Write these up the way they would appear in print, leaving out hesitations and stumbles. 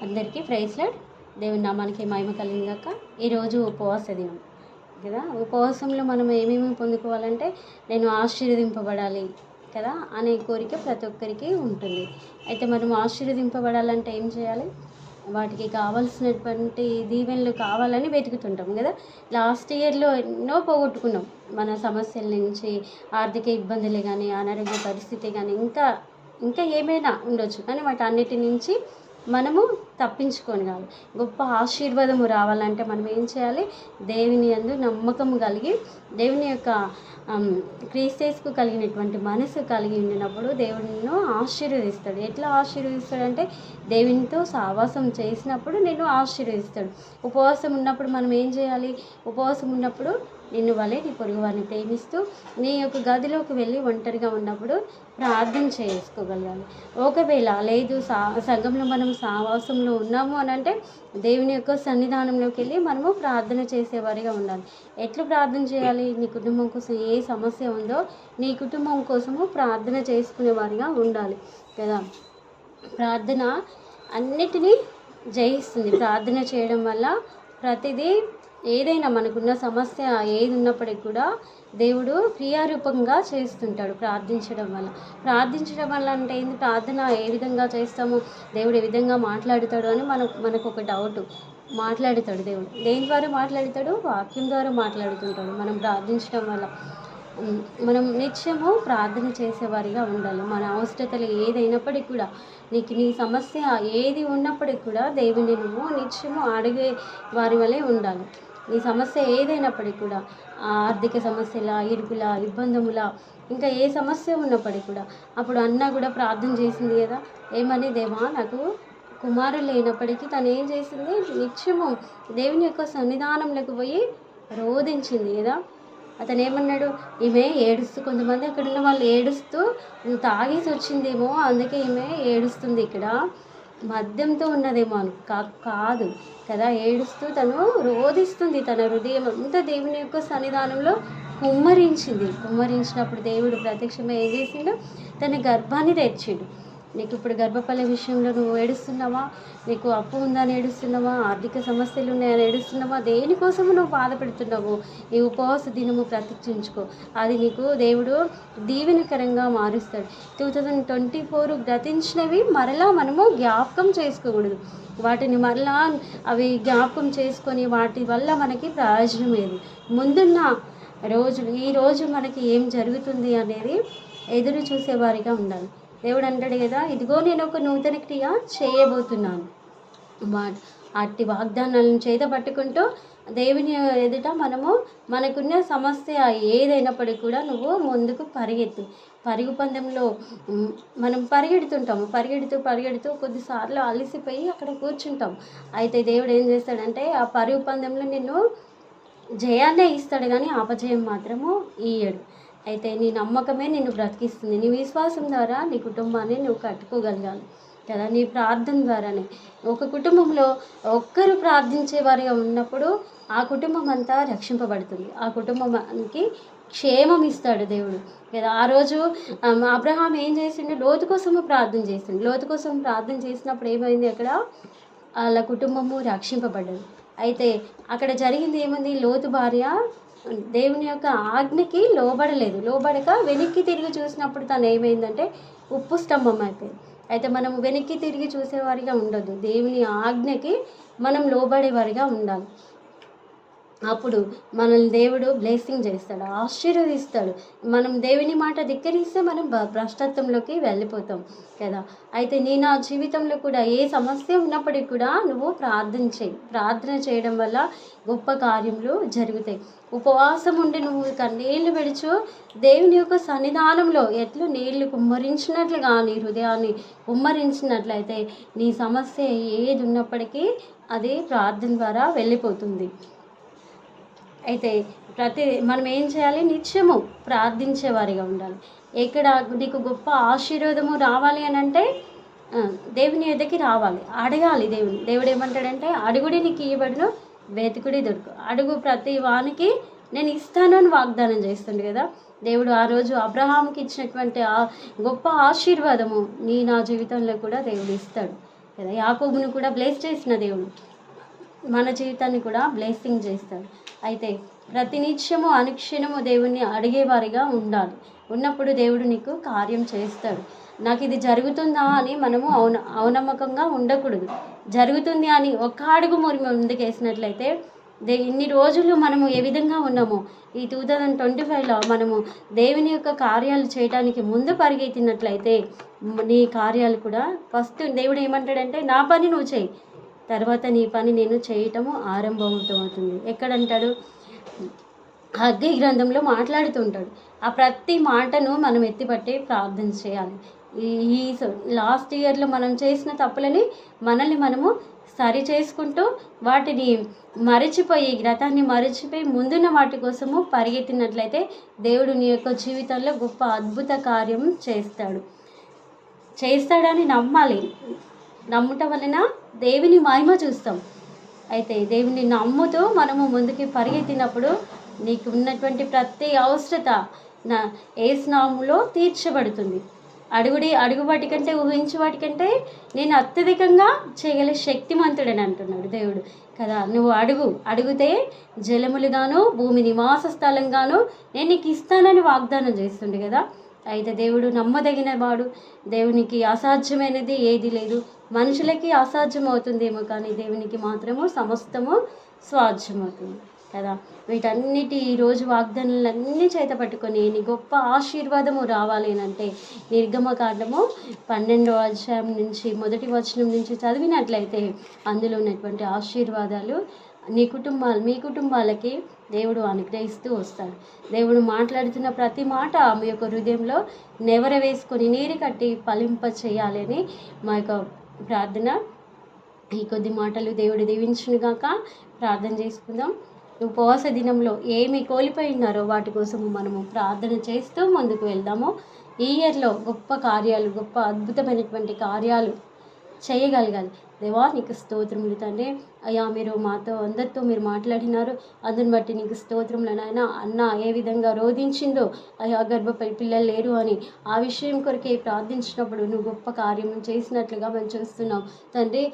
అందరికీ praise lord. దేవుని నామానికి మహిమ కలిగాక ఈరోజు ఉపవాస దినం కదా. ఉపవాసంలో మనం ఏమేమి పొందుకోవాలంటే నేను ఆశీర్వదింపబడాలి కదా అనే కోరిక ప్రతి ఒక్కరికి ఉంటుంది. అయితే మనం ఆశీర్వదింపబడాలంటే ఏం చేయాలి? వాటికి కావాల్సినటువంటి దీవెనలు కావాలని వెతుకుతుంటాం కదా. లాస్ట్ ఇయర్లో ఎన్నో పోగొట్టుకున్నాం. మన సమస్యల నుంచి, ఆర్థిక ఇబ్బందులు కానీ, అనారోగ్య పరిస్థితి కానీ, ఇంకా ఇంకా ఏమైనా ఉండొచ్చు, కానీ వాటి అన్నిటి నుంచి మనము తప్పించుకోగలం. గొప్ప ఆశీర్వాదము రావాలంటే మనం ఏం చేయాలి? దేవుని యందు నమ్మకం కలిగి, దేవుని యొక్క క్రీస్తుకు కలిగినటువంటి మనసు కలిగి ఉండినప్పుడు దేవునిను ఆశీర్వదిస్తాడు. ఎట్లా ఆశీర్వదిస్తాడంటే దేవునితో సహవాసం చేసినప్పుడు నిన్ను ఆశీర్వదిస్తాడు. ఉపవాసం ఉన్నప్పుడు మనం ఏం చేయాలి? ఉపవాసం ఉన్నప్పుడు నిన్ను వలె నీ పొరుగు వారిని ప్రేమిస్తూ నీ యొక్క గదిలోకి వెళ్ళి ఒంటరిగా ఉన్నప్పుడు ప్రార్థన చేసుకోగలగాలి. ఒకవేళ లేదు సంఘంలో మనం సహవాసంలో ఉన్నాము అని అంటే దేవుని యొక్క సన్నిధానంలోకి వెళ్ళి మనము ప్రార్థన చేసేవారిగా ఉండాలి. ఎట్లా ప్రార్థన చేయాలి? నీ కుటుంబం కోసం ఏ సమస్య ఉందో నీ కుటుంబం కోసము ప్రార్థన చేసుకునేవారిగా ఉండాలి కదా. ప్రార్థన అన్నిటినీ జయిస్తుంది. ప్రార్థన చేయడం వల్ల ప్రతిదీ ఏదైనా మనకున్న సమస్య ఏది ఉన్నప్పటికీ కూడా దేవుడు క్రియారూపంగా చేస్తుంటాడు ప్రార్థించడం వల్ల. ప్రార్థించడం వల్ల అంటే ఏంటి? ప్రార్థన ఏ విధంగా చేస్తాము, దేవుడు ఏ విధంగా మాట్లాడుతాడు అని మనకు ఒక డౌట్. మాట్లాడుతాడు దేవుడు. దేని ద్వారా మాట్లాడుతాడు? వాక్యం ద్వారా మాట్లాడుతుంటాడు. మనం ప్రార్థించడం వల్ల మనం నిత్యము ప్రార్థన చేసేవారిగా ఉండాలి. మన అవసరతలు ఏదైనప్పటికీ కూడా, నీ సమస్య ఏది ఉన్నప్పటికీ కూడా దేవుని నువ్వు నిత్యము అడిగే వారి వలె ఉండాలి. నీ సమస్య ఏదైనప్పటికీ కూడా, ఆర్థిక సమస్యల, ఇరుకుల, ఇబ్బందుల, ఇంకా ఏ సమస్య ఉన్నప్పటికీ కూడా, అప్పుడు అన్న కూడా ప్రార్థన చేసింది కదా. ఏమని? దేవా నాకు కుమారులు లేనప్పటికీ తను ఏం చేసింది? నిత్యము దేవుని యొక్క సన్నిధానంలోకి పోయి రోధించింది కదా. అతను ఏమన్నాడు? ఈమె ఏడుస్తూ, కొంతమంది అక్కడ ఉన్న వాళ్ళు ఏడుస్తూ తాగేసి వచ్చిందేమో అందుకే ఈమె ఏడుస్తుంది, ఇక్కడ మద్యంతో ఉన్నదేమో అని కాదు కదా. ఏడుస్తూ తను రోధిస్తుంది. తన హృదయం అంతా దేవుని యొక్క సన్నిధానంలో కుమ్మరించినప్పుడు దేవుడు ప్రత్యక్షంగా ఏం చేసిండు? తన గర్భాన్ని తెచ్చిండు. నీకు ఇప్పుడు గర్భఫల విషయంలో నువ్వు ఏడుస్తున్నావా? నీకు అప్పు ఉందని ఏడుస్తున్నావా? ఆర్థిక సమస్యలు ఉన్నాయని ఏడుస్తున్నావా? దేనికోసము నువ్వు బాధపెడుతున్నావు? ఈ ఉపవాస దినము ప్రతిష్ఠించుకో. అది నీకు దేవుడు దీవెనకరంగా మారుస్తాడు. 2024 గతించినవి మరలా మనము జ్ఞాపకం చేసుకోకూడదు. వాటిని మరలా అవి జ్ఞాపకం చేసుకొని వాటి వల్ల మనకి ప్రయోజనం ఏది? ముందున్న ఈరోజు మనకి ఏం జరుగుతుంది అనేది ఎదురు చూసేవారిగా ఉండాలి. దేవుడు అంటాడు కదా, ఇదిగో నేను ఒక నూతన క్రియ చేయబోతున్నాను. అట్టి వాగ్దానాలను చేత పట్టుకుంటూ దేవుని ఎదుట మనకున్న సమస్య ఏదైనప్పటికీ కూడా నువ్వు ముందుకు పరుగు పందెంలో మనం పరిగెడుతూ కొద్దిసార్లు అలసిపోయి అక్కడ కూర్చుంటాం. అయితే దేవుడు ఏం చేస్తాడంటే ఆ పరుగు పందెంలో నిన్ను జయాన్నే ఇస్తాడు, కానీ అపజయం మాత్రము ఇయ్యడు. అయితే నీ నమ్మకమే నిన్ను బ్రతికిస్తుంది. నీ విశ్వాసం ద్వారా నీ కుటుంబాన్ని నువ్వు కట్టుకోగలగాలి కదా. నీ ప్రార్థన ద్వారానే. ఒక కుటుంబంలో ఒక్కరు ప్రార్థించేవారిగా ఉన్నప్పుడు ఆ కుటుంబం అంతా రక్షింపబడుతుంది. ఆ కుటుంబానికి క్షేమం ఇస్తాడు దేవుడు కదా. ఆ రోజు అబ్రహాం ఏం చేసిండు? లోతు కోసము ప్రార్థన చేసిండు. లోతు కోసం ప్రార్థన చేసినప్పుడు ఏమైంది? అక్కడ వాళ్ళ కుటుంబము రక్షింపబడ్డది. అయితే అక్కడ జరిగింది ఏముంది? లోతు భార్య దేవుని యొక్క ఆజ్ఞకి లోబడక వెనక్కి తిరిగి చూసినప్పుడు తను ఏమైందంటే ఉప్పు స్తంభం అయిపోయింది. అయితే మనం వెనక్కి తిరిగి చూసేవారిగా ఉండొద్దు. దేవుని ఆజ్ఞకి మనం లోబడేవారిగా ఉండాలి. అప్పుడు మనల్ని దేవుడు బ్లెస్సింగ్ చేస్తాడు, ఆశీర్వదిస్తాడు. మనం దేవుని మాట ధిక్కరిస్తే మనం భ్రష్టత్వంలోకి వెళ్ళిపోతాం కదా. అయితే నా జీవితంలో కూడా ఏ సమస్య ఉన్నప్పటికీ కూడా నువ్వు ప్రార్థన చేయడం వల్ల గొప్ప కార్యములు జరుగుతాయి. ఉపవాసం ఉండి నువ్వు కన్నీళ్లు విడుచు దేవుని యొక్క సన్నిధానంలో ఎట్లు నీళ్లు కుమ్మరించినట్లుగా నీ హృదయాన్ని కుమ్మరించినట్లయితే నీ సమస్య ఏది ఉన్నప్పటికీ అది ప్రార్థన ద్వారా వెళ్ళిపోతుంది. అయితే మనం ఏం చేయాలి? నిత్యము ప్రార్థించేవారిగా ఉండాలి. ఎక్కడ నీకు గొప్ప ఆశీర్వాదము రావాలి అని అంటే దేవుని ఎద్దకి రావాలి, అడగాలి. దేవుడు ఏమంటాడంటే అడుగుడి నీకు ఇవ్వబడును, వెతుకుడి దొరుకు. అడుగు ప్రతి వానికి నేను ఇస్తాను అని వాగ్దానం చేస్తుంది కదా దేవుడు. ఆ రోజు అబ్రహాంకి ఇచ్చినటువంటి ఆ గొప్ప ఆశీర్వాదము నా జీవితంలో కూడా దేవుడు ఇస్తాడు. కదా. యాకోబును కూడా బ్లెస్ చేసిన దేవుడు మన జీవితాన్ని కూడా బ్లెస్సింగ్ చేస్తాడు. అయితే ప్రతినిత్యము అనుక్షణము దేవుణ్ణి అడిగేవారిగా ఉండాలి. ఉన్నప్పుడు దేవుడు నీకు కార్యం చేస్తాడు. నాకు ఇది జరుగుతుందా అని మనము అవనమ్మకంగా ఉండకూడదు. జరుగుతుంది అని ఒక్క అడుగు ముందుకేసినట్లయితే ఇన్ని రోజులు మనము ఏ విధంగా ఉన్నామో ఈ 2025లో మనము దేవుని యొక్క కార్యాలు చేయడానికి ముందు పరిగెత్తినట్లయితే నీ కార్యాలు కూడా ఫస్ట్ దేవుడు ఏమంటాడంటే నా పని నువ్వు చేయి, తర్వాత నీ పని నేను చేయటము ఆరంభమవుతుంది. ఎక్కడంటాడు? హగ్గీ గ్రంథంలో మాట్లాడుతుంటాడు. ఆ ప్రతి మాటను మనం ఎత్తిపట్టి ప్రార్థన చేయాలి. ఈ లాస్ట్ ఇయర్లో మనం చేసిన తప్పులని మనల్ని మనము సరి చేసుకుంటూ వాటిని మరచిపోయి గతాన్ని మరచిపోయి ముందున్న వాటి కోసము పరిగెత్తినట్లయితే దేవుడు నీ యొక్క జీవితంలో గొప్ప అద్భుత కార్యం చేస్తాడని నమ్మాలి. నమ్ముట వలన దేవుని మహిమ చూస్తాం. అయితే దేవుని నమ్ముతూ మనము ముందుకి పరిగెత్తినప్పుడు నీకు ఉన్నటువంటి ప్రతి అవసరత నా యేసు నామములో తీర్చబడుతుంది. అడుగు వాటికంటే ఊహించే వాటికంటే నేను అత్యధికంగా చేయగల శక్తిమంతుడని అంటున్నాడు దేవుడు కదా. నువ్వు అడిగితే జలములుగాను భూమి నివాస స్థలంగాను నేను నీకు ఇస్తానని వాగ్దానం చేస్తుండే కదా. అయితే దేవుడు నమ్మదగిన వాడు. దేవునికి అసాధ్యమైనది ఏది లేదు. మనుషులకి అసాధ్యం అవుతుందేమో కానీ దేవునికి మాత్రము సమస్తము సాధ్యమవుతుంది కదా. వీటన్నిటి ఈరోజు వాగ్దానాలన్నీ చేత పట్టుకొని నీ గొప్ప ఆశీర్వాదము రావాలి అంటే నిర్గమకాండము 12వ అధ్యాయం నుంచి 1వ వచనం నుంచి చదివినట్లయితే అందులో ఉన్నటువంటి ఆశీర్వాదాలు మీ కుటుంబాలకి దేవుడు అనుగ్రహిస్తూ వస్తాడు. దేవుడు మాట్లాడుతున్న ప్రతి మాట మీ యొక్క హృదయంలో నెవరవేసుకొని నీరు కట్టి ఫలింప చేయాలని మా యొక్క ప్రార్థన. ఈ కొద్ది మాటలు దేవుడు దీవించునుగాక. ప్రార్థన చేసుకుందాం. ఉపవాస దినంలో ఏమి కోల్పోయినారో వాటి కోసము మనము ప్రార్థన చేస్తూ ముందుకు వెళ్దాము. ఈ ఇయర్లో గొప్ప కార్యాలు, గొప్ప అద్భుతమైనటువంటి కార్యాలు చేయగలగాలి. దేవా నీకు స్తోత్రములు తండ్రి. అయ్యా మీరు మాతో అందరితో మీరు మాట్లాడినారు. అందుని బట్టి నీకు స్తోత్రములు నాయన. అన్న ఏ విధంగా రోధించిందో అయ్యా గర్భపై పిల్లలు లేరు అని ఆ విషయం కొరకే ప్రార్థించినప్పుడు నువ్వు గొప్ప కార్యం చేసినట్లుగా మేము చూస్తున్నాం తండ్రి.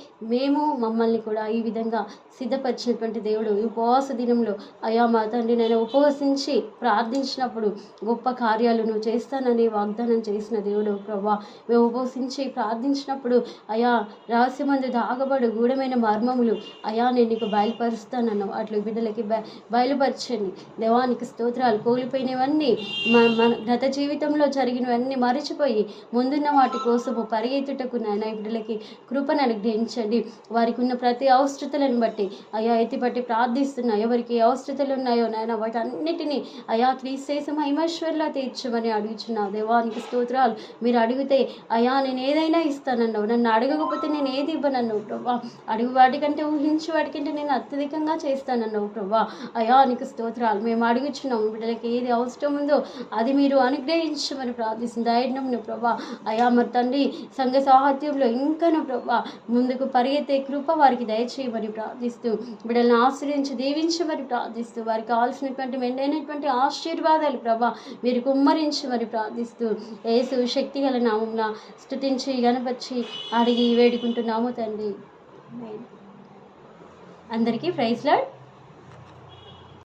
మమ్మల్ని కూడా ఈ విధంగా సిద్ధపరిచినటువంటి దేవుడు ఉపవాస దినంలో అయ్యా మా తండ్రి నేను ఉపవసించి ప్రార్థించినప్పుడు గొప్ప కార్యాలు నువ్వు చేస్తానని వాగ్దానం చేసిన దేవుడు ప్రభా. మేము ఉపవసించి ప్రార్థించినప్పుడు అయ్యా రహస్యమందు దాగబడు గూఢమైన మర్మములు అయ్యా నేను నీకు బయలుపరుస్తానన్నావు. అట్లు బిడ్డలకి బయలుపరచండి దేవానికి స్తోత్రాలు. కోల్పోయినవన్నీ మన గత జీవితంలో జరిగినవన్నీ మరిచిపోయి ముందున్న వాటి కోసము పరిగెత్తుటకు నాయన బిడ్డలకి కృపను అనుగ్రహించండి. వారికి ఉన్న ప్రతి అవసరతలను బట్టి అయ్యా ఎత్తిపట్టి ప్రార్థిస్తున్నా. ఎవరికి ఏ అవసరతలు ఉన్నాయో నాయన వాటన్నిటినీ అయ్యా క్రీస్తు మహిమేశ్వర్లో తీర్చమని అడుగుచున్నావు. దేవానికి స్తోత్రాలు. మీరు అడిగితే అయ్యా నేను ఏదైనా ఇస్తానన్నావు. నన్ను అడగకపోతే నేను ఏది ఇవ్వనన్నావు ప్రభా. అడుగు వాటికంటే ఊహించి వాటికంటే నేను అత్యధికంగా చేస్తానన్నావు ప్రభా. అయ్యా నీకు స్తోత్రాలు. మేము అడుగుచున్నాము బిడ్డలకి ఏది అవసరం ఉందో అది మీరు అనుగ్రహించమని ప్రార్థిస్తుంది. ధైర్యంను ప్రభా. అయ్యా మరి తండ్రి సంఘ సాహిత్యంలో ఇంకను ప్రభా ముందుకు పరిగెత్తే కృప వారికి దయచేయమని ప్రార్థిస్తూ బిడ్డలను ఆశ్రయించి దీవించమని ప్రార్థిస్తూ వారికి కావాల్సినటువంటి మెండైనటువంటి ఆశీర్వాదాలు ప్రభా మీరు కుమ్మరించమని ప్రార్థిస్తూ యేసు శక్తిగల నామమున స్తుతించి గణపరిచి అడిగి వేడుకుంటున్నాము తండ్రి. అందరికీ ప్రైజ్ లార్డ్.